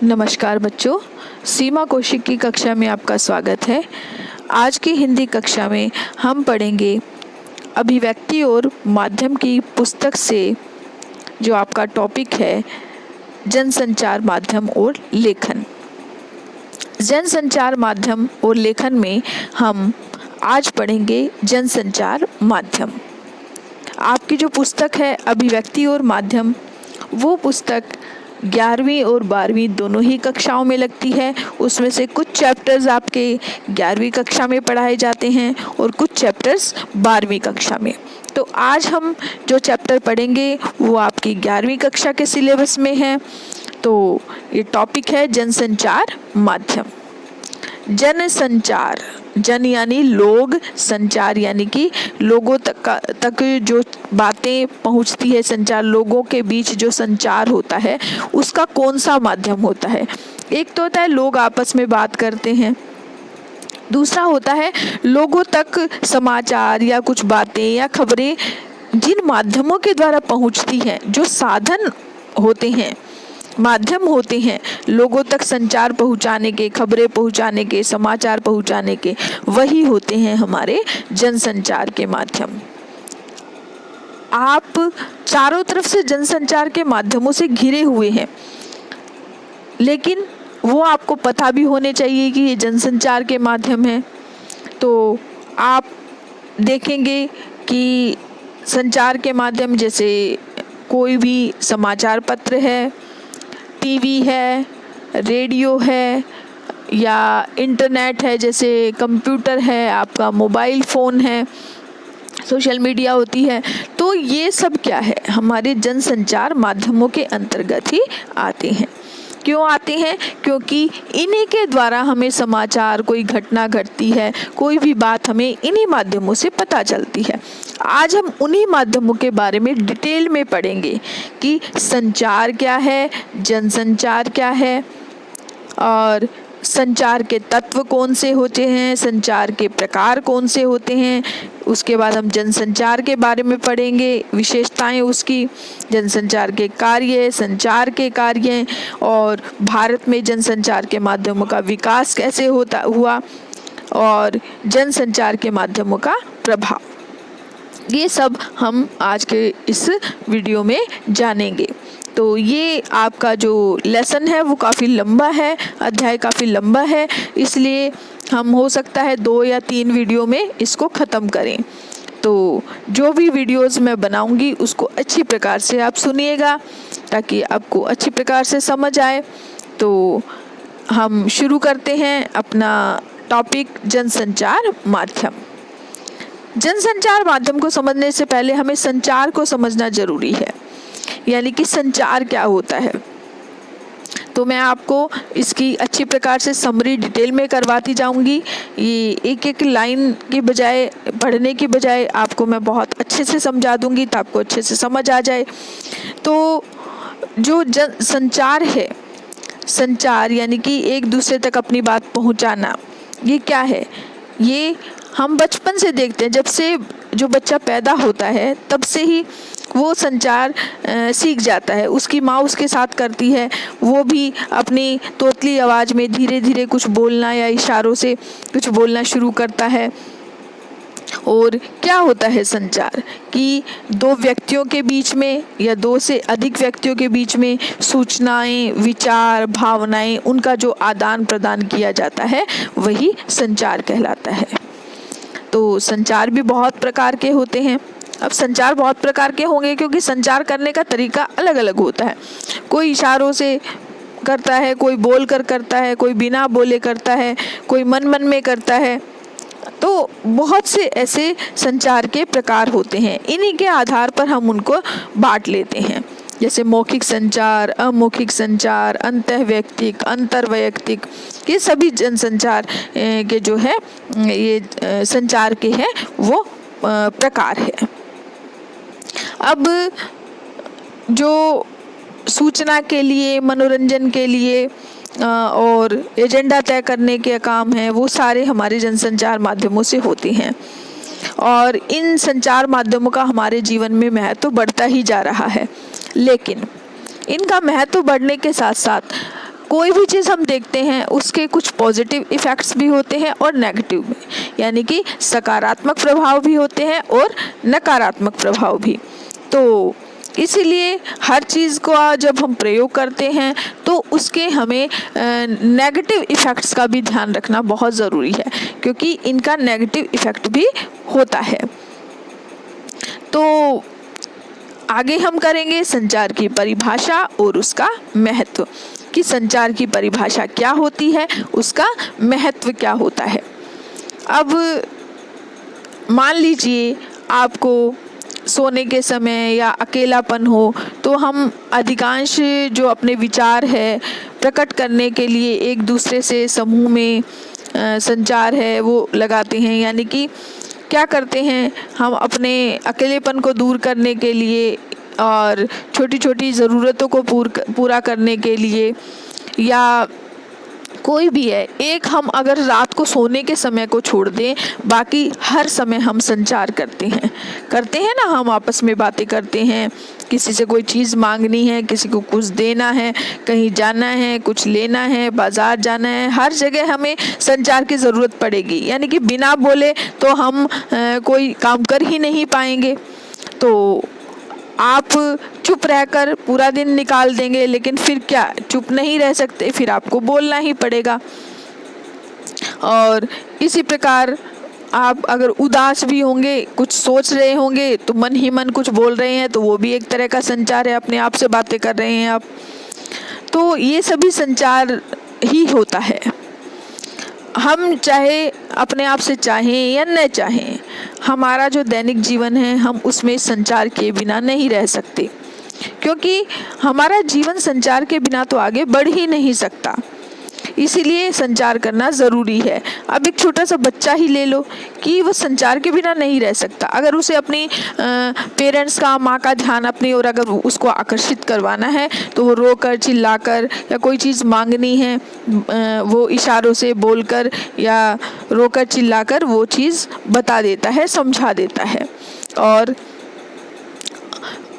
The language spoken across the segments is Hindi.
नमस्कार बच्चों, सीमा कौशिक की कक्षा में आपका स्वागत है। आज की हिंदी कक्षा में हम पढ़ेंगे अभिव्यक्ति और माध्यम की पुस्तक से जो आपका टॉपिक है जनसंचार माध्यम और लेखन। जनसंचार माध्यम और लेखन में हम आज पढ़ेंगे जनसंचार माध्यम। आपकी जो पुस्तक है अभिव्यक्ति और माध्यम, वो पुस्तक 11वीं और 12वीं दोनों ही कक्षाओं में लगती है। उसमें से कुछ चैप्टर्स आपके 11वीं कक्षा में पढ़ाए जाते हैं और कुछ चैप्टर्स 12वीं कक्षा में। तो आज हम जो चैप्टर पढ़ेंगे वो आपकी 11वीं कक्षा के सिलेबस में है। तो ये टॉपिक है जनसंचार माध्यम। जनसंचार, जन यानी लोग, संचार यानी कि लोगों तक जो बातें पहुंचती है, संचार लोगों के बीच जो संचार होता है उसका कौन सा माध्यम होता है। एक तो होता है लोग आपस में बात करते हैं, दूसरा होता है लोगों तक समाचार या कुछ बातें या खबरें जिन माध्यमों के द्वारा पहुंचती हैं, जो साधन होते हैं, माध्यम होते हैं लोगों तक संचार पहुंचाने के, खबरें पहुंचाने के, समाचार पहुंचाने के, वही होते हैं हमारे जनसंचार के माध्यम। आप चारों तरफ से जनसंचार के माध्यमों से घिरे हुए हैं, लेकिन वो आपको पता भी होने चाहिए कि ये जनसंचार के माध्यम है। तो आप देखेंगे कि संचार के माध्यम जैसे कोई भी समाचार पत्र है, टीवी है, रेडियो है या इंटरनेट है, जैसे कंप्यूटर है, आपका मोबाइल फ़ोन है, सोशल मीडिया होती है। तो ये सब क्या है, हमारे जनसंचार माध्यमों के अंतर्गत ही आते हैं। क्यों आते हैं? क्योंकि इन्हीं के द्वारा हमें समाचार, कोई घटना घटती है, कोई भी बात हमें इन्हीं माध्यमों से पता चलती है। आज हम उन्हीं माध्यमों के बारे में डिटेल में पढ़ेंगे कि संचार क्या है, जनसंचार क्या है और संचार के तत्व कौन से होते हैं, संचार के प्रकार कौन से होते हैं। उसके बाद हम जनसंचार के बारे में पढ़ेंगे, विशेषताएं उसकी, जनसंचार के कार्य, संचार के कार्य और भारत में जनसंचार के माध्यमों का विकास कैसे हुआ और जनसंचार के माध्यमों का प्रभाव। ये सब हम आज के इस वीडियो में जानेंगे। तो ये आपका जो लेसन है वो काफ़ी लंबा है, अध्याय काफ़ी लंबा है, इसलिए हम हो सकता है 2 या 3 वीडियो में इसको ख़त्म करें। तो जो भी वीडियोस मैं बनाऊंगी उसको अच्छी प्रकार से आप सुनिएगा ताकि आपको अच्छी प्रकार से समझ आए। तो हम शुरू करते हैं अपना टॉपिक जनसंचार माध्यम। जनसंचार माध्यम को समझने से पहले हमें संचार को समझना जरूरी है, यानी कि संचार क्या होता है। तो मैं आपको इसकी अच्छी प्रकार से समरी डिटेल में करवाती जाऊंगी। ये एक एक लाइन की बजाय, पढ़ने की बजाय आपको मैं बहुत अच्छे से समझा दूंगी तो आपको अच्छे से समझ आ जाए। तो जो संचार है, संचार यानी कि एक दूसरे तक अपनी बात पहुंचाना, ये क्या है? ये हम बचपन से देखते हैं, जब से जो बच्चा पैदा होता है तब से ही वो संचार सीख जाता है। उसकी माँ उसके साथ करती है, वो भी अपनी तोतली आवाज़ में धीरे धीरे कुछ बोलना या इशारों से कुछ बोलना शुरू करता है। और क्या होता है संचार कि 2 व्यक्तियों के बीच में या 2 से अधिक व्यक्तियों के बीच में सूचनाएं, विचार, भावनाएं, उनका जो आदान प्रदान किया जाता है वही संचार कहलाता है। तो संचार भी बहुत प्रकार के होते हैं। अब संचार बहुत प्रकार के होंगे क्योंकि संचार करने का तरीका अलग अलग होता है। कोई इशारों से करता है, कोई बोल कर करता है, कोई बिना बोले करता है, कोई मन मन में करता है। तो बहुत से ऐसे संचार के प्रकार होते हैं, इन्हीं के आधार पर हम उनको बांट लेते हैं। जैसे मौखिक संचार, अमौखिक संचार, अंतःवैयक्तिक, अंतर्वैयक्तिक, ये सभी जनसंचार के जो है ये संचार के हैं वो प्रकार है। अब जो सूचना के लिए, मनोरंजन के लिए और एजेंडा तय करने के काम है, वो सारे हमारे जनसंचार माध्यमों से होते हैं और इन संचार माध्यमों का हमारे जीवन में महत्व बढ़ता ही जा रहा है। लेकिन इनका महत्व बढ़ने के साथ साथ कोई भी चीज़ हम देखते हैं उसके कुछ पॉजिटिव इफ़ेक्ट्स भी होते हैं और नेगेटिव भी, यानी कि सकारात्मक प्रभाव भी होते हैं और नकारात्मक प्रभाव भी। तो इसीलिए हर चीज़ को जब हम प्रयोग करते हैं तो उसके हमें नेगेटिव इफ़ेक्ट्स का भी ध्यान रखना बहुत ज़रूरी है, क्योंकि इनका नेगेटिव इफ़ेक्ट भी होता है। तो आगे हम करेंगे संचार की परिभाषा और उसका महत्व, कि संचार की परिभाषा क्या होती है, उसका महत्व क्या होता है। अब मान लीजिए आपको सोने के समय या अकेलापन हो, तो हम अधिकांश जो अपने विचार है प्रकट करने के लिए एक दूसरे से समूह में संचार है वो लगाते हैं, यानी कि क्या करते हैं, हम अपने अकेलेपन को दूर करने के लिए और छोटी छोटी ज़रूरतों को पूरा करने के लिए, या कोई भी है, एक हम अगर रात को सोने के समय को छोड़ दें, बाकी हर समय हम संचार करते हैं ना, हम आपस में बातें करते हैं, किसी से कोई चीज़ मांगनी है, किसी को कुछ देना है, कहीं जाना है, कुछ लेना है, बाज़ार जाना है, हर जगह हमें संचार की ज़रूरत पड़ेगी, यानी कि बिना बोले तो हम कोई काम कर ही नहीं पाएंगे। तो आप चुप रहकर पूरा दिन निकाल देंगे, लेकिन फिर क्या, चुप नहीं रह सकते, फिर आपको बोलना ही पड़ेगा। और इसी प्रकार आप अगर उदास भी होंगे, कुछ सोच रहे होंगे, तो मन ही मन कुछ बोल रहे हैं, तो वो भी एक तरह का संचार है, अपने आप से बातें कर रहे हैं आप। तो ये सभी संचार ही होता है। हम चाहे अपने आप से चाहें या न चाहें, हमारा जो दैनिक जीवन है हम उसमें संचार के बिना नहीं रह सकते, क्योंकि हमारा जीवन संचार के बिना तो आगे बढ़ ही नहीं सकता। इसीलिए संचार करना ज़रूरी है। अब एक छोटा सा बच्चा ही ले लो कि वो संचार के बिना नहीं रह सकता। अगर उसे अपनी पेरेंट्स का, माँ का ध्यान अपनी ओर अगर उसको आकर्षित करवाना है, तो वो रोकर चिल्लाकर, या कोई चीज़ मांगनी है वो इशारों से बोलकर या रोकर चिल्लाकर वो चीज़ बता देता है, समझा देता है। और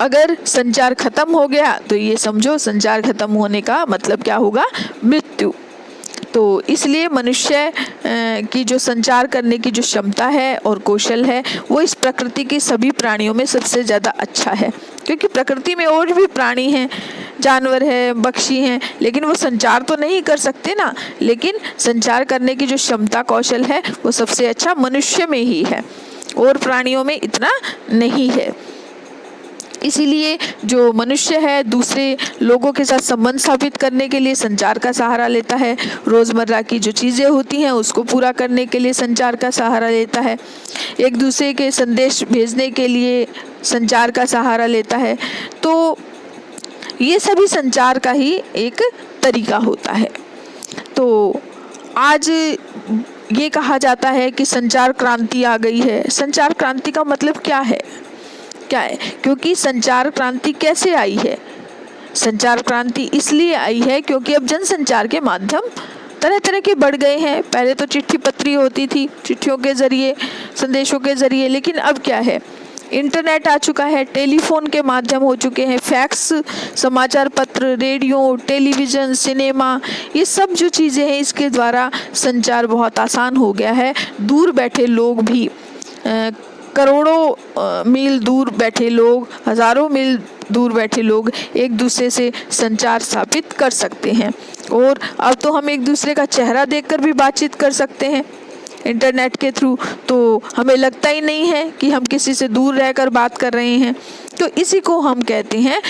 अगर संचार खत्म हो गया तो ये समझो संचार खत्म होने का मतलब क्या होगा, मृत्यु। तो इसलिए मनुष्य की जो संचार करने की जो क्षमता है और कौशल है वो इस प्रकृति की सभी प्राणियों में सबसे ज़्यादा अच्छा है, क्योंकि प्रकृति में और भी प्राणी हैं, जानवर है, पक्षी हैं, लेकिन वो संचार तो नहीं कर सकते ना, लेकिन संचार करने की जो क्षमता कौशल है वो सबसे अच्छा मनुष्य में ही है, और प्राणियों में इतना नहीं है। इसीलिए जो मनुष्य है दूसरे लोगों के साथ संबंध स्थापित करने के लिए संचार का सहारा लेता है, रोज़मर्रा की जो चीज़ें होती हैं उसको पूरा करने के लिए संचार का सहारा लेता है, एक दूसरे के संदेश भेजने के लिए संचार का सहारा लेता है। तो ये सभी संचार का ही एक तरीका होता है। तो आज ये कहा जाता है कि संचार क्रांति आ गई है। संचार क्रांति का मतलब क्या है? क्योंकि संचार क्रांति कैसे आई है? संचार क्रांति इसलिए आई है क्योंकि अब जनसंचार के माध्यम तरह तरह के बढ़ गए हैं। पहले तो चिट्ठी पत्री होती थी, चिट्ठियों के ज़रिए, संदेशों के ज़रिए, लेकिन अब क्या है, इंटरनेट आ चुका है, टेलीफोन के माध्यम हो चुके हैं, फैक्स, समाचार पत्र, रेडियो, टेलीविज़न, सिनेमा, ये सब जो चीज़ें हैं इसके द्वारा संचार बहुत आसान हो गया है। दूर बैठे लोग भी, करोड़ों मील दूर बैठे लोग, हज़ारों मील दूर बैठे लोग एक दूसरे से संचार स्थापित कर सकते हैं। और अब तो हम एक दूसरे का चेहरा देखकर भी बातचीत कर सकते हैं इंटरनेट के थ्रू, तो हमें लगता ही नहीं है कि हम किसी से दूर रहकर बात कर रहे हैं। तो इसी को हम कहते हैं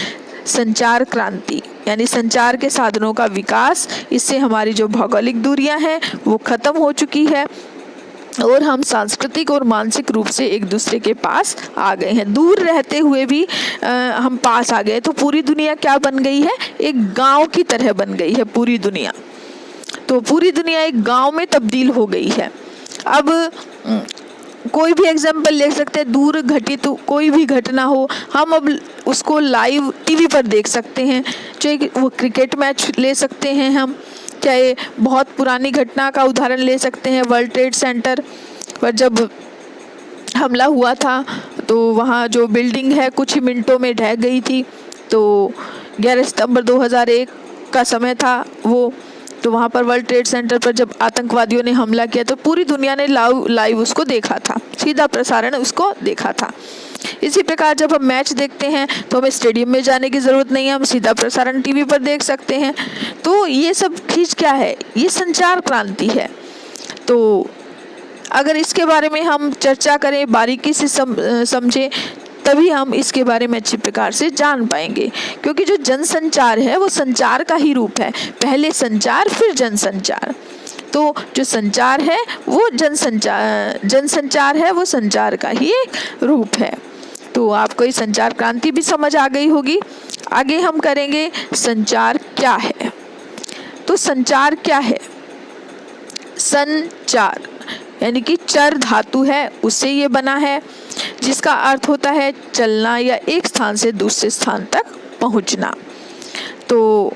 संचार क्रांति, यानी संचार के साधनों का विकास। इससे हमारी जो भौगोलिक दूरियां हैं वो ख़त्म हो चुकी है और हम सांस्कृतिक और मानसिक रूप से एक दूसरे के पास आ गए हैं। दूर रहते हुए भी हम पास आ गए। तो पूरी दुनिया क्या बन गई है? एक गांव की तरह बन गई है पूरी दुनिया। तो पूरी दुनिया एक गांव में तब्दील हो गई है। अब कोई भी एग्जाम्पल ले सकते हैं, दूर घटित कोई भी घटना हो, हम अब उसको लाइव टीवी पर देख सकते हैं। चाहे वो क्रिकेट मैच ले सकते हैं हम, चाहे बहुत पुरानी घटना का उदाहरण ले सकते हैं, वर्ल्ड ट्रेड सेंटर पर जब हमला हुआ था तो वहाँ जो बिल्डिंग है कुछ ही मिनटों में ढह गई थी। तो 11 सितंबर 2001 का समय था वो, तो वहाँ पर वर्ल्ड ट्रेड सेंटर पर जब आतंकवादियों ने हमला किया तो पूरी दुनिया ने लाइव उसको देखा था, सीधा प्रसारण उसको देखा था। इसी प्रकार जब हम मैच देखते हैं तो हमें स्टेडियम में जाने की ज़रूरत नहीं है, हम सीधा प्रसारण टीवी पर देख सकते हैं। तो ये सब चीज़ क्या है, ये संचार क्रांति है। तो अगर इसके बारे में हम चर्चा करें, बारीकी से समझें, तभी हम इसके बारे में अच्छी प्रकार से जान पाएंगे। क्योंकि जो जनसंचार है वो संचार का ही रूप है, पहले संचार फिर जनसंचार। तो जो संचार है वो जनसंचार है वो संचार का ही एक रूप है। तो आपको ये संचार क्रांति भी समझ आ गई होगी। आगे हम करेंगे संचार क्या है। तो संचार क्या है? संचार यानी कि चर धातु है, उससे ये बना है, जिसका अर्थ होता है चलना या एक स्थान से दूसरे स्थान तक पहुंचना। तो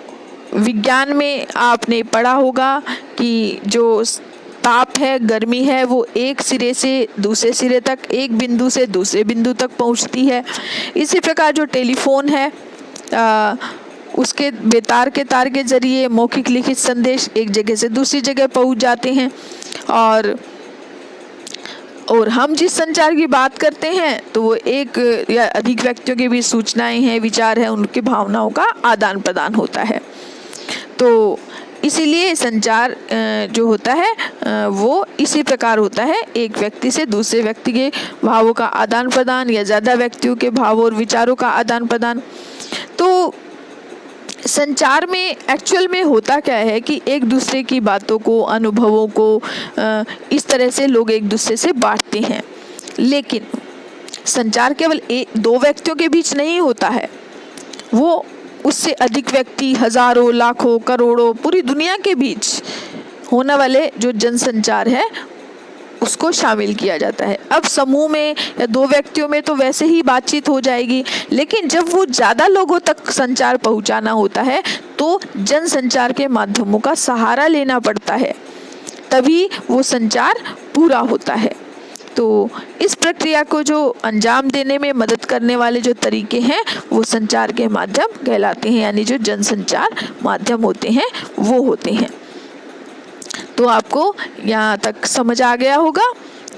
विज्ञान में आपने पढ़ा होगा कि जो ताप है, गर्मी है, वो एक सिरे से दूसरे सिरे तक, एक बिंदु से दूसरे बिंदु तक पहुंचती है। इसी प्रकार जो टेलीफोन है उसके बेतार के तार के जरिए मौखिक लिखित संदेश एक जगह से दूसरी जगह पहुंच जाते हैं। और हम जिस संचार की बात करते हैं तो वो एक या अधिक व्यक्तियों के बीच सूचनाएं हैं, विचार है, उनकी भावनाओं का आदान प्रदान होता है। तो इसीलिए संचार जो होता है वो इसी प्रकार होता है, एक व्यक्ति से दूसरे व्यक्ति के भावों का आदान प्रदान या ज़्यादा व्यक्तियों के भावों और विचारों का आदान प्रदान। तो संचार में एक्चुअल में होता क्या है कि एक दूसरे की बातों को, अनुभवों को इस तरह से लोग एक दूसरे से बांटते हैं। लेकिन संचार केवल दो व्यक्तियों के बीच नहीं होता है, वो उससे अधिक व्यक्ति, हजारों, लाखों, करोड़ों, पूरी दुनिया के बीच होने वाले जो जनसंचार है उसको शामिल किया जाता है। अब समूह में या दो व्यक्तियों में तो वैसे ही बातचीत हो जाएगी, लेकिन जब वो ज़्यादा लोगों तक संचार पहुंचाना होता है तो जनसंचार के माध्यमों का सहारा लेना पड़ता है, तभी वो संचार पूरा होता है। तो इस प्रक्रिया को जो अंजाम देने में मदद करने वाले जो तरीके हैं वो संचार के माध्यम कहलाते हैं, यानी जो जनसंचार माध्यम होते हैं वो होते हैं। तो आपको यहाँ तक समझ आ गया होगा।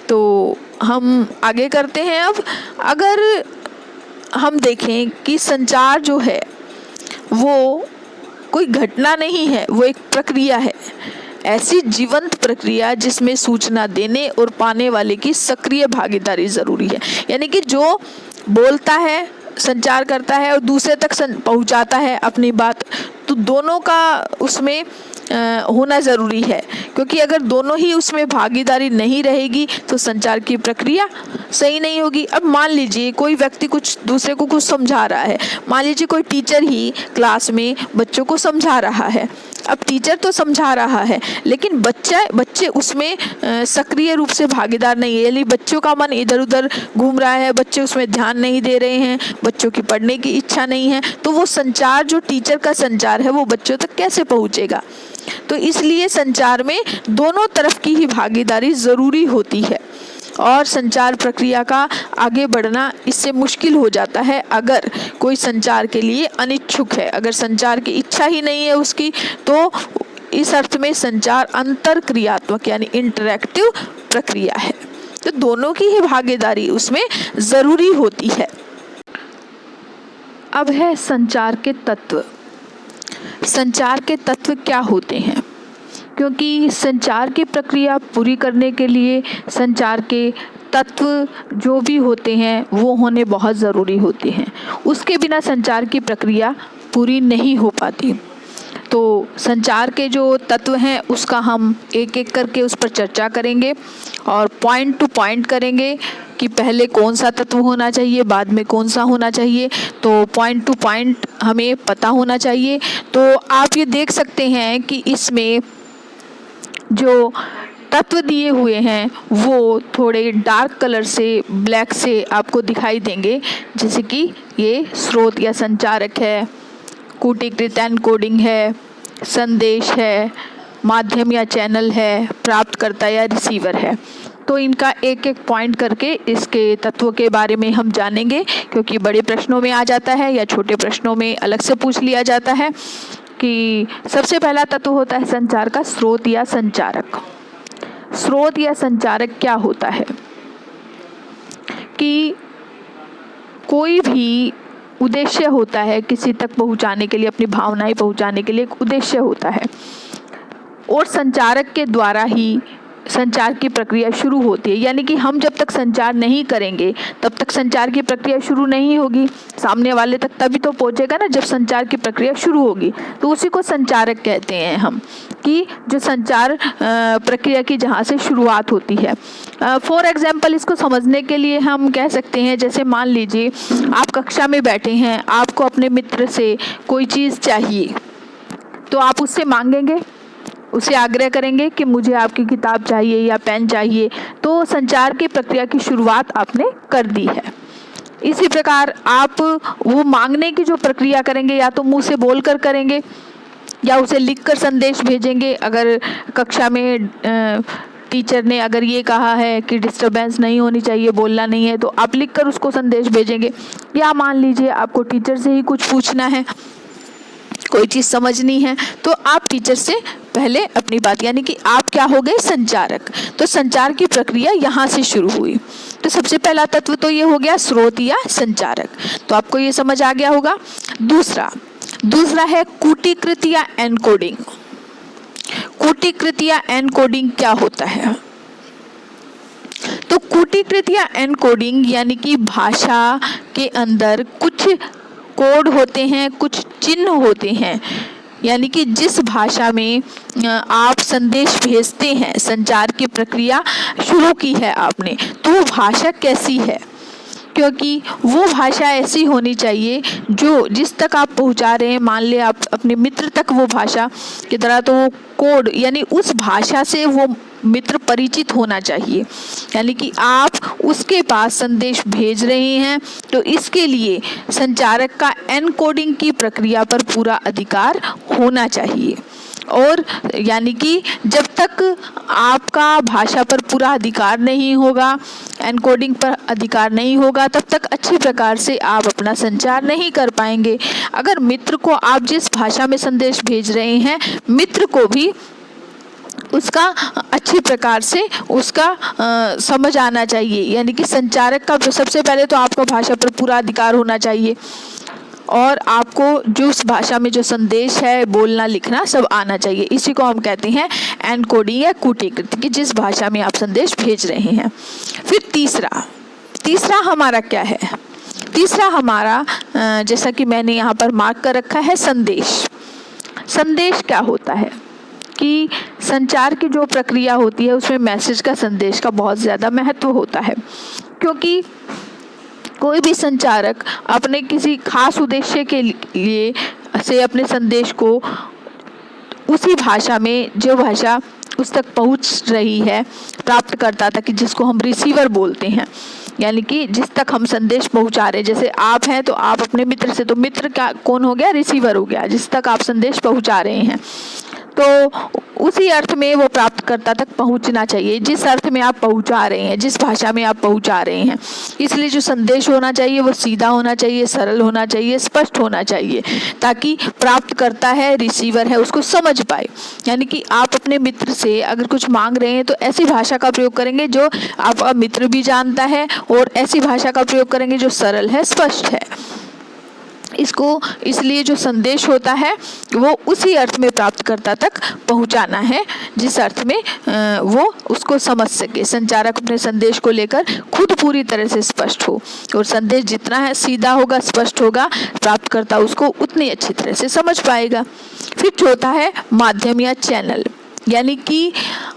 तो हम आगे करते हैं। अब अगर हम देखें कि संचार जो है वो कोई घटना नहीं है, वो एक प्रक्रिया है, ऐसी जीवंत प्रक्रिया जिसमें सूचना देने और पाने वाले की सक्रिय भागीदारी ज़रूरी है। यानी कि जो बोलता है, संचार करता है और दूसरे तक पहुंचाता है अपनी बात, तो दोनों का उसमें होना ज़रूरी है। क्योंकि अगर दोनों ही उसमें भागीदारी नहीं रहेगी तो संचार की प्रक्रिया सही नहीं होगी। अब मान लीजिए कोई व्यक्ति कुछ दूसरे को कुछ समझा रहा है, मान लीजिए कोई टीचर ही क्लास में बच्चों को समझा रहा है। अब टीचर तो समझा रहा है लेकिन बच्चे उसमें सक्रिय रूप से भागीदार नहीं है, यानी बच्चों का मन इधर उधर घूम रहा है, बच्चे उसमें ध्यान नहीं दे रहे हैं, बच्चों की पढ़ने की इच्छा नहीं है, तो वो संचार जो टीचर का संचार है वो बच्चों तक कैसे पहुंचेगा। तो इसलिए संचार में दोनों तरफ की ही भागीदारी ज़रूरी होती है और संचार प्रक्रिया का आगे बढ़ना इससे मुश्किल हो जाता है अगर कोई संचार के लिए अनिच्छुक है। अगर संचार की इच्छा ही नहीं है उसकी, तो इस अर्थ में संचार अंतरक्रियात्मक यानी इंटरैक्टिव प्रक्रिया है। तो दोनों की ही भागीदारी उसमें ज़रूरी होती है। अब है संचार के तत्व। संचार के तत्व क्या होते हैं? क्योंकि संचार की प्रक्रिया पूरी करने के लिए संचार के तत्व जो भी होते हैं वो होने बहुत ज़रूरी होते हैं। उसके बिना संचार की प्रक्रिया पूरी नहीं हो पाती। तो संचार के जो तत्व हैं उसका हम एक एक करके उस पर चर्चा करेंगे और पॉइंट टू पॉइंट करेंगे कि पहले कौन सा तत्व होना चाहिए, बाद में कौन सा होना चाहिए। तो पॉइंट टू पॉइंट हमें पता होना चाहिए। तो आप ये देख सकते हैं कि इसमें जो तत्व दिए हुए हैं वो थोड़े डार्क कलर से, ब्लैक से आपको दिखाई देंगे। जैसे कि ये स्रोत या संचारक है, कूटीकृत एन्कोडिंग है, संदेश है, माध्यम या चैनल है, प्राप्तकर्ता या रिसीवर है। तो इनका एक एक पॉइंट करके इसके तत्वों के बारे में हम जानेंगे, क्योंकि बड़े प्रश्नों में आ जाता है या छोटे प्रश्नों में अलग से पूछ लिया जाता है। कि सबसे पहला तत्व होता है संचार का स्रोत या संचारक। स्रोत या संचारक क्या होता है कि कोई भी उद्देश्य होता है किसी तक पहुंचाने के लिए, अपनी भावनाएं पहुंचाने के लिए एक उद्देश्य होता है, और संचारक के द्वारा ही संचार की प्रक्रिया शुरू होती है। यानी कि हम जब तक संचार नहीं करेंगे तब तक संचार की प्रक्रिया शुरू नहीं होगी। सामने वाले तक तभी तो पहुंचेगा ना जब संचार की प्रक्रिया शुरू होगी। तो उसी को संचारक कहते हैं हम, कि जो संचार प्रक्रिया की जहाँ से शुरुआत होती है। फॉर एग्जाम्पल इसको समझने के लिए हम कह सकते हैं, जैसे मान लीजिए आप कक्षा में बैठे हैं, आपको अपने मित्र से कोई चीज़ चाहिए, तो आप उससे मांगेंगे, उसे आग्रह करेंगे कि मुझे आपकी किताब चाहिए या पेन चाहिए। तो संचार की प्रक्रिया की शुरुआत आपने कर दी है। इसी प्रकार आप वो मांगने की जो प्रक्रिया करेंगे, या तो मुंह से बोलकर करेंगे या उसे लिखकर संदेश भेजेंगे। अगर कक्षा में टीचर ने अगर ये कहा है कि डिस्टरबेंस नहीं होनी चाहिए, बोलना नहीं है, तो आप लिखकर उसको संदेश भेजेंगे। या मान लीजिए आपको टीचर से ही कुछ पूछना है, कोई चीज़ समझनी है, तो आप टीचर से पहले अपनी बात, यानी कि आप क्या हो गए, संचारक। तो संचार की प्रक्रिया यहाँ से शुरू हुई। तो सबसे पहला तत्व तो ये हो गया स्रोत या संचारक। तो आपको ये समझ आ गया होगा। दूसरा है कूटीकृत या एनकोडिंग। कूटीकृत या एनकोडिंग क्या होता है? तो कूटीकृत या एनकोडिंग यानी कि भाषा के अंदर कुछ कोड होते हैं, कुछ चिन्ह होते हैं, यानी कि जिस भाषा में आप संदेश भेजते हैं, संचार की प्रक्रिया शुरू की है आपने, तो वो भाषा कैसी है? क्योंकि वो भाषा ऐसी होनी चाहिए जो जिस तक आप पहुंचा रहे हैं, मान ले आप अपने मित्र तक वो भाषा की तरह, तो वो कोड यानी उस भाषा से वो मित्र परिचित होना चाहिए, यानी कि आप उसके पास संदेश भेज रहे हैं। तो इसके लिए संचारक का एनकोडिंग की प्रक्रिया पर पूरा अधिकार होना चाहिए। और यानी कि जब तक आपका भाषा पर पूरा अधिकार नहीं होगा, एनकोडिंग पर अधिकार नहीं होगा, तब तक अच्छी प्रकार से आप अपना संचार नहीं कर पाएंगे। अगर मित्र को आप जिस भाषा में संदेश भेज रहे हैं, मित्र को भी उसका अच्छी प्रकार से उसका समझ आना चाहिए। यानी कि संचारक का सबसे पहले तो आपको भाषा पर पूरा अधिकार होना चाहिए, और आपको जो उस भाषा में जो संदेश है, बोलना लिखना सब आना चाहिए। इसी को हम कहते हैं एनकोडिंग या कूटीकृत, कि जिस भाषा में आप संदेश भेज रहे हैं। फिर तीसरा हमारा क्या है? तीसरा हमारा जैसा कि मैंने यहाँ पर मार्क कर रखा है, संदेश। संदेश क्या होता है कि संचार की जो प्रक्रिया होती है उसमें मैसेज का, संदेश का बहुत ज़्यादा महत्व होता है। क्योंकि कोई भी संचारक अपने किसी खास उद्देश्य के लिए से अपने संदेश को उसी भाषा में, जो भाषा उस तक पहुंच रही है, प्राप्तकर्ता तक, कि जिसको हम रिसीवर बोलते हैं, यानी कि जिस तक हम संदेश पहुंचा रहे हैं। जैसे आप हैं तो आप अपने मित्र से, तो मित्र का कौन हो गया? रिसीवर हो गया, जिस तक आप संदेश पहुंचा रहे हैं। तो उसी अर्थ में वो प्राप्तकर्ता तक पहुंचना चाहिए, जिस अर्थ में आप पहुंचा रहे हैं, जिस भाषा में आप पहुंचा रहे हैं। इसलिए जो संदेश होना चाहिए वो सीधा होना चाहिए, सरल होना चाहिए, स्पष्ट होना चाहिए, ताकि प्राप्तकर्ता है, रिसीवर है, उसको समझ पाए। यानी कि आप अपने मित्र से अगर कुछ मांग रहे हैं तो ऐसी भाषा का प्रयोग करेंगे जो आपका मित्र भी जानता है, और ऐसी भाषा का प्रयोग करेंगे जो सरल है, स्पष्ट है। इसलिए जो संदेश होता है वो उसी अर्थ में प्राप्तकर्ता तक पहुंचाना है जिस अर्थ में वो उसको समझ सके। संचारक अपने संदेश को लेकर खुद पूरी तरह से स्पष्ट हो, और संदेश जितना है सीधा होगा, स्पष्ट होगा, प्राप्तकर्ता उसको उतनी अच्छी तरह से समझ पाएगा। फिर चौथा है माध्यम या चैनल, यानी कि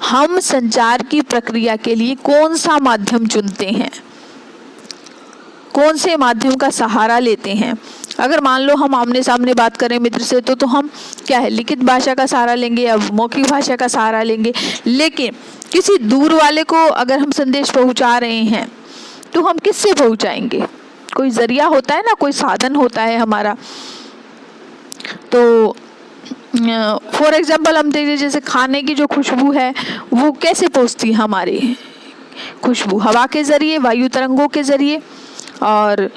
हम संचार की प्रक्रिया के लिए कौन सा माध्यम चुनते हैं, कौन से माध्यम का सहारा लेते हैं। अगर मान लो हम आमने सामने बात करें मित्र से, तो हम क्या है, लिखित भाषा का सहारा लेंगे या मौखिक भाषा का सहारा लेंगे। लेकिन किसी दूर वाले को अगर हम संदेश पहुंचा रहे हैं तो हम किससे पहुंचाएंगे? कोई जरिया होता है ना, कोई साधन होता है हमारा। तो फॉर एग्जाम्पल हम देखिए, जैसे खाने की जो खुशबू है वो कैसे पहुंचती है हमारी खुशबू? हवा के जरिए, वायु तरंगों के जरिए। और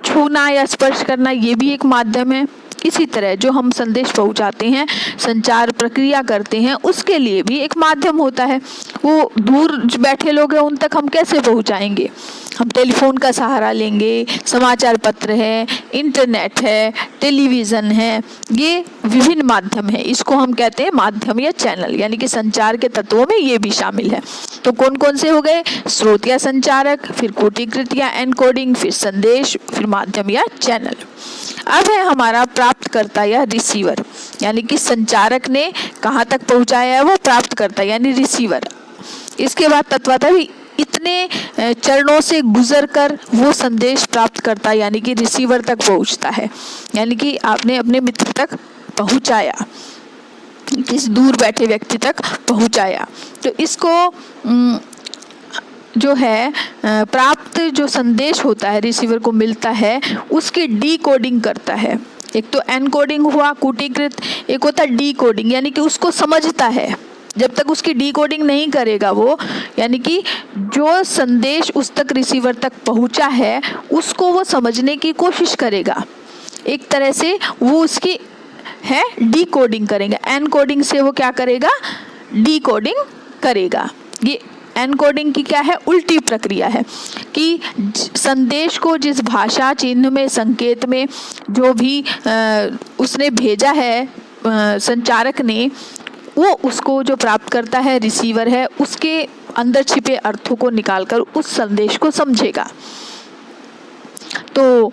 छूना या स्पर्श करना ये भी एक माध्यम है। इसी तरह जो हम संदेश पहुंचाते हैं, संचार प्रक्रिया करते हैं, उसके लिए भी एक माध्यम होता है। वो दूर बैठे लोग हैं, उन तक हम कैसे पहुंचाएंगे? हम टेलीफोन का सहारा लेंगे, समाचार पत्र है, इंटरनेट है, टेलीविज़न है, ये विभिन्न माध्यम है। इसको हम कहते हैं माध्यम या चैनल, यानी कि संचार के तत्वों में ये भी शामिल है। तो कौन कौन से हो गए? स्रोत या संचारक, फिर कूटीकृत या एनकोडिंग, फिर संदेश, फिर माध्यम या चैनल। अब है हमारा प्राप्तकर्ता या रिसीवर, यानी कि संचारक ने कहाँ तक पहुँचाया है, वो प्राप्तकर्ता यानी रिसीवर। इसके बाद तत्वतः इतने चरणों से गुजरकर वो संदेश प्राप्त करता यानी कि रिसीवर तक पहुंचता है, यानी कि आपने अपने मित्र तक पहुंचाया, किस दूर बैठे व्यक्ति तक पहुंचाया। तो इसको जो है प्राप्त जो संदेश होता है रिसीवर को मिलता है, उसकी डीकोडिंग करता है। एक तो एनकोडिंग हुआ कूटीकृत, एक होता है डीकोडिंग, यानी कि उसको समझता है। जब तक उसकी डीकोडिंग नहीं करेगा वो, यानी कि जो संदेश उस तक रिसीवर तक पहुंचा है उसको वो समझने की कोशिश करेगा। एक तरह से वो उसकी है डीकोडिंग करेगा। एनकोडिंग से वो क्या करेगा? डीकोडिंग करेगा। ये एनकोडिंग की क्या है? उल्टी प्रक्रिया है कि संदेश को जिस भाषा, चिन्ह में, संकेत में जो भी उसने भेजा है संचारक ने, वो उसको जो प्राप्त करता है रिसीवर है, उसके अंदर छिपे अर्थों को निकालकर उस संदेश को समझेगा। तो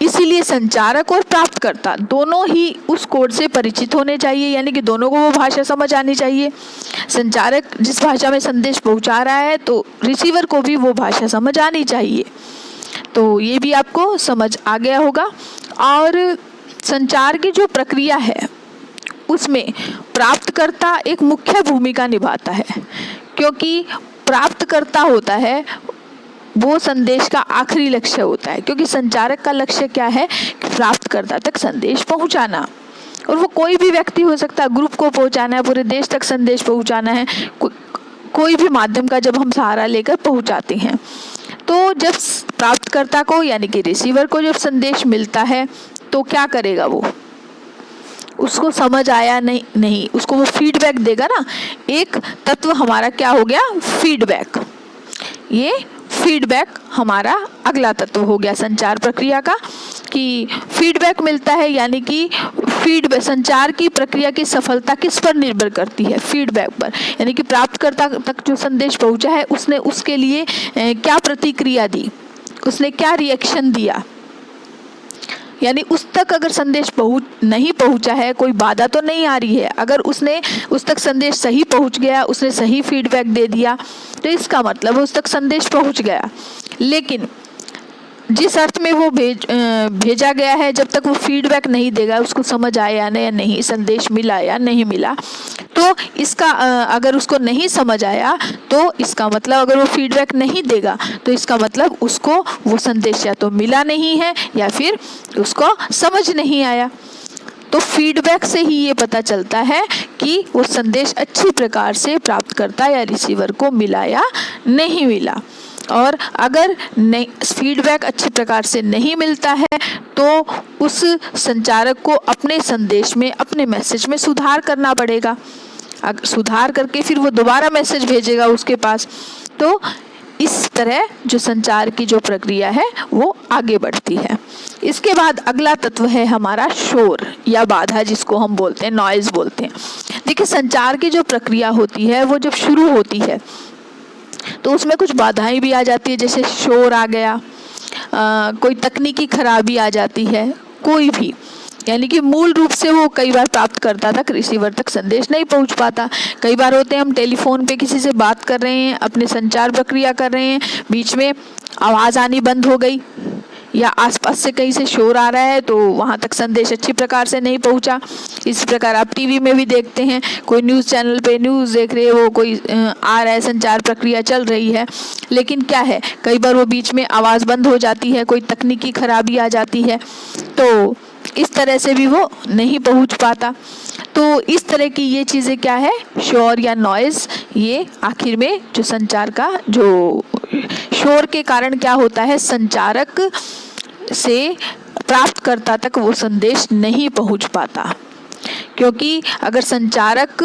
इसीलिए संचारक और प्राप्तकर्ता दोनों ही उस कोड से परिचित होने चाहिए, यानी कि दोनों को वो भाषा समझ आनी चाहिए। संचारक जिस भाषा में संदेश पहुंचा रहा है तो रिसीवर को भी वो भाषा समझ आनी चाहिए। तो ये भी आपको समझ आ गया होगा। और संचार की जो प्रक्रिया है उसमें प्राप्तकर्ता एक मुख्य भूमिका निभाता है, क्योंकि प्राप्तकर्ता होता है वो संदेश का आखिरी लक्ष्य होता है। क्योंकि संचारक का लक्ष्य क्या है? प्राप्तकर्ता तक संदेश पहुंचाना, और वो कोई भी व्यक्ति हो सकता है, ग्रुप को पहुंचाना है, पूरे देश तक संदेश पहुंचाना है। कोई भी माध्यम का जब हम सहारा लेकर पहुंचाते हैं, तो जब प्राप्तकर्ता को यानी कि रिसीवर को जब संदेश मिलता है तो क्या करेगा? वो उसको समझ आया नहीं, उसको वो फीडबैक देगा ना। एक तत्व हमारा क्या हो गया? फीडबैक। ये फीडबैक हमारा अगला तत्व हो गया संचार प्रक्रिया का, कि फीडबैक मिलता है, यानी कि फीडबैक संचार की प्रक्रिया की सफलता किस पर निर्भर करती है? फीडबैक पर। यानी कि प्राप्तकर्ता तक जो संदेश पहुंचा है उसने उसके लिए क्या प्रतिक्रिया दी, उसने क्या रिएक्शन दिया। यानी उस तक अगर संदेश नहीं पहुंचा है, कोई बाधा तो नहीं आ रही है। अगर उसने उस तक संदेश सही पहुंच गया, उसने सही फीडबैक दे दिया, तो इसका मतलब उस तक संदेश पहुंच गया। लेकिन जिस अर्थ में वो भेजा गया है, जब तक वो फीडबैक नहीं देगा, उसको समझ आया या नहीं, संदेश मिला या नहीं मिला, तो इसका अगर उसको नहीं समझ आया तो इसका मतलब, अगर वो फीडबैक नहीं देगा तो इसका मतलब उसको वो संदेश या तो मिला नहीं है या फिर उसको समझ नहीं आया। तो फीडबैक से ही ये पता चलता है कि वो संदेश अच्छी प्रकार से प्राप्तकर्ता या रिसीवर को मिला या नहीं मिला। और अगर फीडबैक अच्छी प्रकार से नहीं मिलता है तो उस संचारक को अपने संदेश में, अपने मैसेज में सुधार करना पड़ेगा। अगर सुधार करके फिर वो दोबारा मैसेज भेजेगा उसके पास। तो इस तरह जो संचार की जो प्रक्रिया है वो आगे बढ़ती है। इसके बाद अगला तत्व है हमारा शोर या बाधा, जिसको हम बोलते हैं, नॉइज बोलते हैं। देखिए, संचार की जो प्रक्रिया होती है वो जब शुरू होती है तो उसमें कुछ बाधाएं भी आ जाती है, जैसे शोर आ गया, कोई तकनीकी खराबी आ जाती है, कोई भी, यानी कि मूल रूप से वो कई बार प्राप्तकर्ता तक, रिसीवर तक संदेश नहीं पहुंच पाता। कई बार होते हैं हम टेलीफोन पे किसी से बात कर रहे हैं, अपने संचार प्रक्रिया कर रहे हैं, बीच में आवाज़ आनी बंद हो गई या आसपास से कहीं से शोर आ रहा है तो वहाँ तक संदेश अच्छी प्रकार से नहीं पहुँचा। इसी प्रकार आप टीवी में भी देखते हैं, कोई न्यूज़ चैनल पे न्यूज़ देख रहे हो, कोई आ रहा है, संचार प्रक्रिया चल रही है, लेकिन क्या है, कई बार वो बीच में आवाज़ बंद हो जाती है, कोई तकनीकी खराबी आ जाती है, तो इस तरह से भी वो नहीं पहुँच पाता। तो इस तरह की ये चीज़ें क्या है, शोर या नॉइज़, ये आखिर में जो संचार का जो शोर के कारण क्या होता है, संचारक से प्राप्तकर्ता तक वो संदेश नहीं पहुंच पाता। क्योंकि अगर संचारक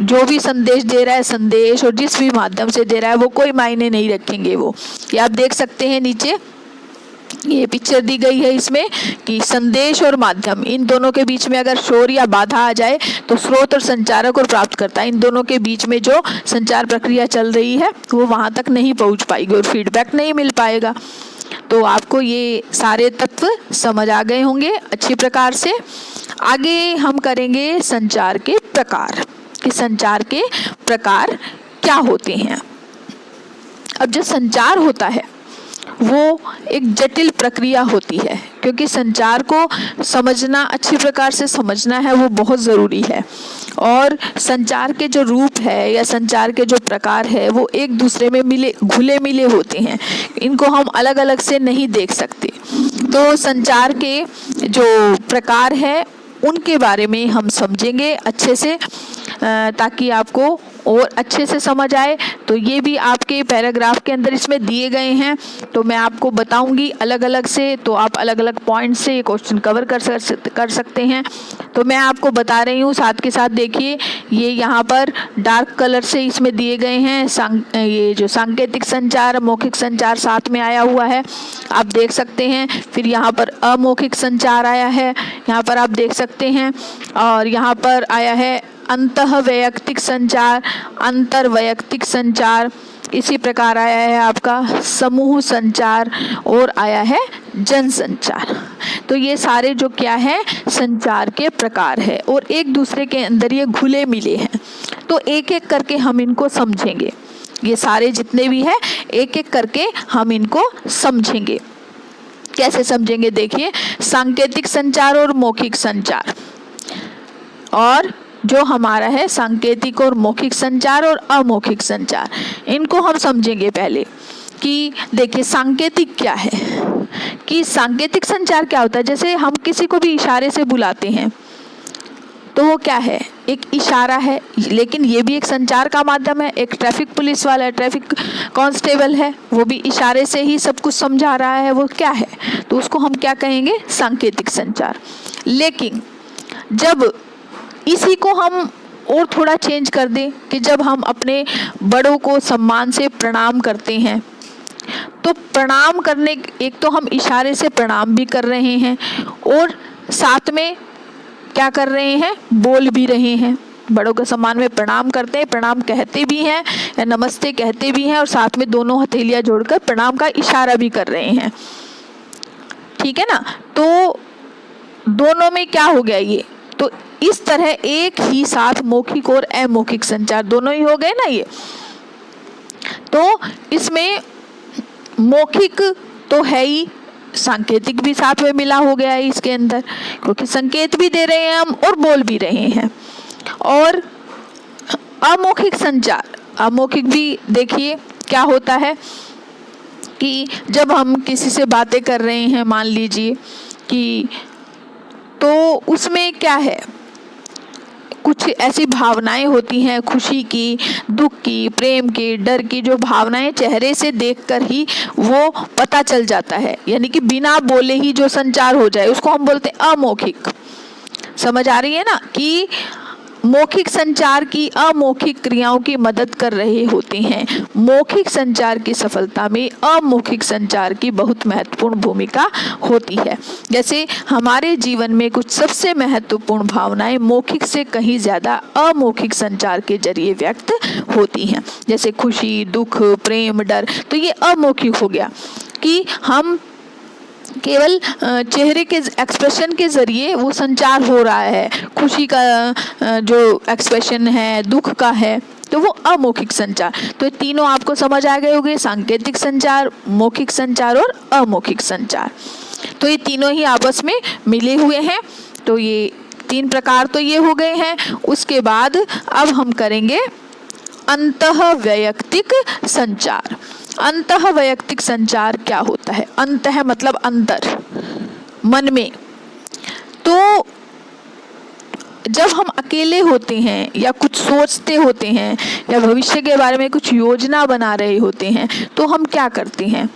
जो भी संदेश दे रहा है, संदेश और जिस भी माध्यम से दे रहा है, वो कोई मायने नहीं रखेंगे। वो ये आप देख सकते हैं नीचे ये पिक्चर दी गई है इसमें कि संदेश और माध्यम, इन दोनों के बीच में अगर शोर या बाधा आ जाए तो स्रोत और संचारक और प्राप्तकर्ता, इन दोनों के बीच में जो संचार प्रक्रिया चल रही है वो वहां तक नहीं पहुंच पाएगी और फीडबैक नहीं मिल पाएगा। तो आपको ये सारे तत्व समझ आ गए होंगे अच्छी प्रकार से। आगे हम करेंगे संचार के प्रकार, कि संचार के प्रकार क्या होते हैं। अब जो संचार होता है वो एक जटिल प्रक्रिया होती है, क्योंकि संचार को समझना, अच्छी प्रकार से समझना है, वो बहुत ज़रूरी है। और संचार के जो रूप है या संचार के जो प्रकार है वो एक दूसरे में घुले मिले होते हैं, इनको हम अलग अलग से नहीं देख सकते। तो संचार के जो प्रकार है उनके बारे में हम समझेंगे अच्छे से, ताकि आपको और अच्छे से समझ आए। तो ये भी आपके पैराग्राफ के अंदर इसमें दिए गए हैं, तो मैं आपको बताऊंगी अलग अलग से, तो आप अलग अलग पॉइंट से ये क्वेश्चन कवर कर सकते हैं। तो मैं आपको बता रही हूँ, साथ के साथ देखिए ये यहाँ पर डार्क कलर से इसमें दिए गए हैं। ये जो सांकेतिक संचार, मौखिक संचार साथ में आया हुआ है, आप देख सकते हैं। फिर यहाँ पर अमौखिक संचार आया है, यहाँ पर आप देख सकते हैं। और यहाँ पर आया है अंतःवैयक्तिक संचार, अंतर्वैयक्तिक संचार, इसी प्रकार आया है आपका समूह संचार और आया है जनसंचार। तो ये सारे जो क्या है संचार के प्रकार है और एक दूसरे के अंदर ये घुले मिले हैं। तो एक एक करके हम इनको समझेंगे, ये सारे जितने भी है एक एक करके हम इनको समझेंगे। कैसे समझेंगे देखिए, सांकेतिक संचार और मौखिक संचार, और जो हमारा है सांकेतिक और मौखिक संचार और अमौखिक संचार, इनको हम समझेंगे पहले। कि देखिए सांकेतिक क्या है, कि सांकेतिक संचार क्या होता है। जैसे हम किसी को भी इशारे से बुलाते हैं तो वो क्या है, एक इशारा है, लेकिन ये भी एक संचार का माध्यम है। एक ट्रैफिक पुलिस वाला, ट्रैफिक कांस्टेबल है, वो भी इशारे से ही सब कुछ समझा रहा है, वो क्या है, तो उसको हम क्या कहेंगे, सांकेतिक संचार। लेकिन जब इसी को हम और थोड़ा चेंज कर दें कि जब हम अपने बड़ों को सम्मान से प्रणाम करते हैं, तो प्रणाम करने, एक तो हम इशारे से प्रणाम भी कर रहे हैं और साथ में क्या कर रहे हैं, बोल भी रहे हैं। बड़ों के सम्मान में प्रणाम करते हैं, प्रणाम कहते भी हैं या नमस्ते कहते भी हैं, और साथ में दोनों हथेलियां जोड़कर प्रणाम का इशारा भी कर रहे हैं। ठीक है ना। तो दोनों में क्या हो गया ये, तो इस तरह एक ही साथ मौखिक और अमौखिक संचार दोनों ही हो गए ना ये। तो इसमें मौखिक तो है ही, सांकेतिक भी साथ में मिला हो गया है इसके अंदर, क्योंकि संकेत भी दे रहे हैं हम और बोल भी रहे हैं। और अमौखिक संचार, अमौखिक भी देखिए क्या होता है कि जब हम किसी से बातें कर रहे हैं, मान लीजिए कि, तो उसमें क्या है, कुछ ऐसी भावनाएं होती हैं, खुशी की, दुख की, प्रेम की, डर की, जो भावनाएं चेहरे से देखकर ही वो पता चल जाता है, यानी कि बिना बोले ही जो संचार हो जाए उसको हम बोलते हैं अमौखिक। समझ आ रही है ना, कि मौखिक संचार की अमौखिक क्रियाओं की मदद कर रहे होते हैं। मौखिक संचार की सफलता में अमौखिक संचार की बहुत महत्वपूर्ण भूमिका होती है। जैसे हमारे जीवन में कुछ सबसे महत्वपूर्ण भावनाएं मौखिक से कहीं ज़्यादा अमौखिक संचार के जरिए व्यक्त होती हैं, जैसे खुशी, दुख, प्रेम, डर। तो ये अमौखिक हो गया कि हम केवल चेहरे के एक्सप्रेशन के ज़रिए वो संचार हो रहा है। खुशी का जो एक्सप्रेशन है, दुख का है, तो वो अमौखिक संचार। तो तीनों आपको समझ आ गए होंगे, सांकेतिक संचार, मौखिक संचार और अमौखिक संचार। तो ये तीनों ही आपस में मिले हुए हैं। तो ये तीन प्रकार तो ये हो गए हैं। उसके बाद अब हम करेंगे अंतःवैयक्तिक संचार। अंतःवैयक्तिक संचार क्या होता है, अंतः मतलब अंदर, मन में। तो जब हम अकेले होते हैं या कुछ सोचते होते हैं या भविष्य के बारे में कुछ योजना बना रहे होते हैं, तो हम क्या करते हैं,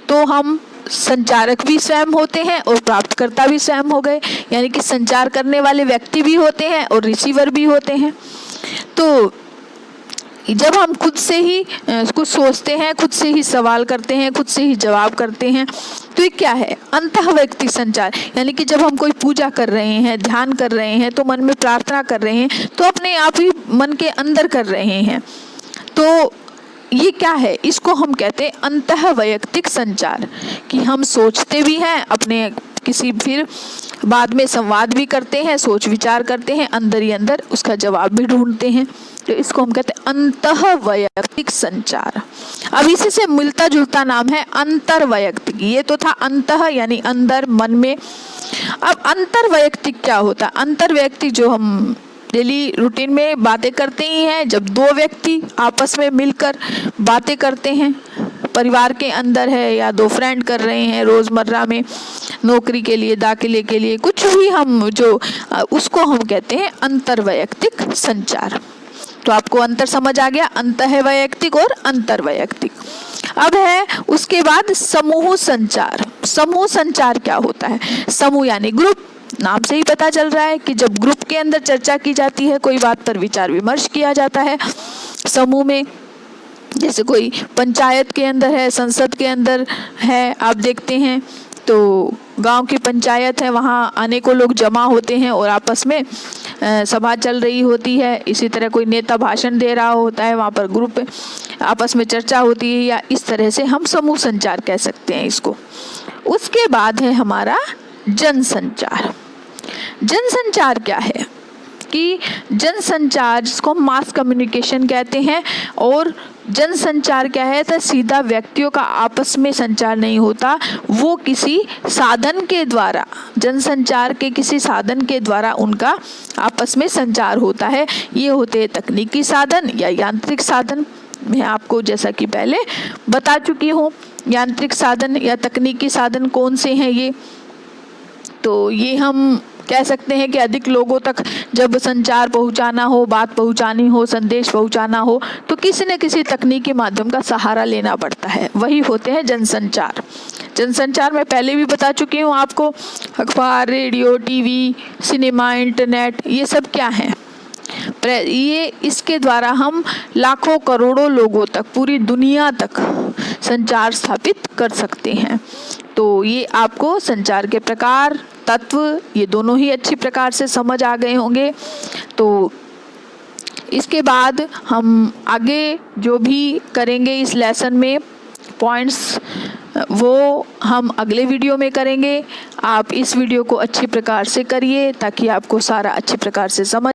तो हम संचारक भी स्वयं होते हैं और प्राप्तकर्ता भी स्वयं हो गए, यानी कि संचार करने वाले व्यक्ति भी होते हैं और रिसीवर भी होते हैं। तो जब हम खुद से ही कुछ सोचते हैं, खुद से ही सवाल करते हैं, खुद से ही जवाब करते हैं, तो ये क्या है? अंतःवैयक्तिक संचार। यानी कि जब हम कोई पूजा कर रहे हैं, ध्यान कर रहे हैं, तो मन में प्रार्थना कर रहे हैं, तो अपने आप ही मन के अंदर कर रहे हैं। तो ये क्या है? इसको हम कहते हैं अंतःवैयक्तिक संचार, कि हम सोचते भी हैं अपने किसी, फिर बाद में संवाद भी करते हैं, सोच विचार करते हैं, अंदर ही अंदर उसका जवाब भी ढूंढते हैं। तो इसको हम कहते हैं अंतःवैयक्तिक संचार। अब इसी से मिलता जुलता नाम है अंतर्वैयक्तिक। ये तो था अंतः यानी अंदर, मन में। अब अंतर्वैयक्तिक क्या होता है? अंतर्वैयक्तिक जो हम डेली रूटीन में बातें करते ही हैं, जब दो व्यक्ति आपस में मिलकर बातें करते हैं, परिवार के अंदर है या दो फ्रेंड कर रहे हैं, रोजमर्रा में नौकरी के लिए, दाखिले के लिए, कुछ भी हम जो उसको हम कहते हैं अंतर्वैयक्तिक संचार। तो आपको अंतर समझ आ गया, अंतःवैयक्तिक और अंतर्वैयक्तिक। अब है उसके बाद समूह संचार। समूह संचार क्या होता है? समूह यानी ग्रुप। नाम से ही पता चल रहा है कि जब ग्रुप के अंदर चर्चा की जाती है, कोई बात पर विचार विमर्श किया जाता है समूह में। जैसे कोई पंचायत के अंदर है, संसद के अंदर है, आप देखते हैं तो गांव की पंचायत है, वहाँ अनेकों लोग जमा होते हैं और आपस में सभा चल रही होती है। इसी तरह कोई नेता भाषण दे रहा होता है, वहाँ पर ग्रुप आपस में चर्चा होती है, या इस तरह से हम समूह संचार कह सकते हैं इसको। उसके बाद है हमारा जनसंचार। जनसंचार क्या है? कि जनसंचार जिसको मास कम्युनिकेशन कहते हैं, और जनसंचार क्या है? तो सीधा व्यक्तियों का आपस में संचार नहीं होता, वो किसी साधन के द्वारा, जनसंचार के किसी साधन के द्वारा उनका आपस में संचार होता है। ये होते हैं तकनीकी साधन या यांत्रिक साधन। मैं आपको जैसा कि पहले बता चुकी हूँ, यांत्रिक साधन या तकनीकी साधन कौन से हैं ये। तो ये हम कह सकते हैं कि अधिक लोगों तक जब संचार पहुंचाना हो, बात पहुंचानी हो, संदेश पहुंचाना हो, तो किसी न किसी तकनीकी माध्यम का सहारा लेना पड़ता है, वही होते हैं जनसंचार। जनसंचार मैं पहले भी बता चुकी हूँ आपको, अखबार, रेडियो, टीवी, सिनेमा, इंटरनेट, ये सब क्या है? ये इसके द्वारा हम लाखों करोड़ों लोगों तक, पूरी दुनिया तक संचार स्थापित कर सकते हैं। तो ये आपको संचार के प्रकार, तत्व, ये दोनों ही अच्छी प्रकार से समझ आ गए होंगे। तो इसके बाद हम आगे जो भी करेंगे इस लेसन में पॉइंट्स, वो हम अगले वीडियो में करेंगे। आप इस वीडियो को अच्छी प्रकार से करिए ताकि आपको सारा अच्छी प्रकार से समझ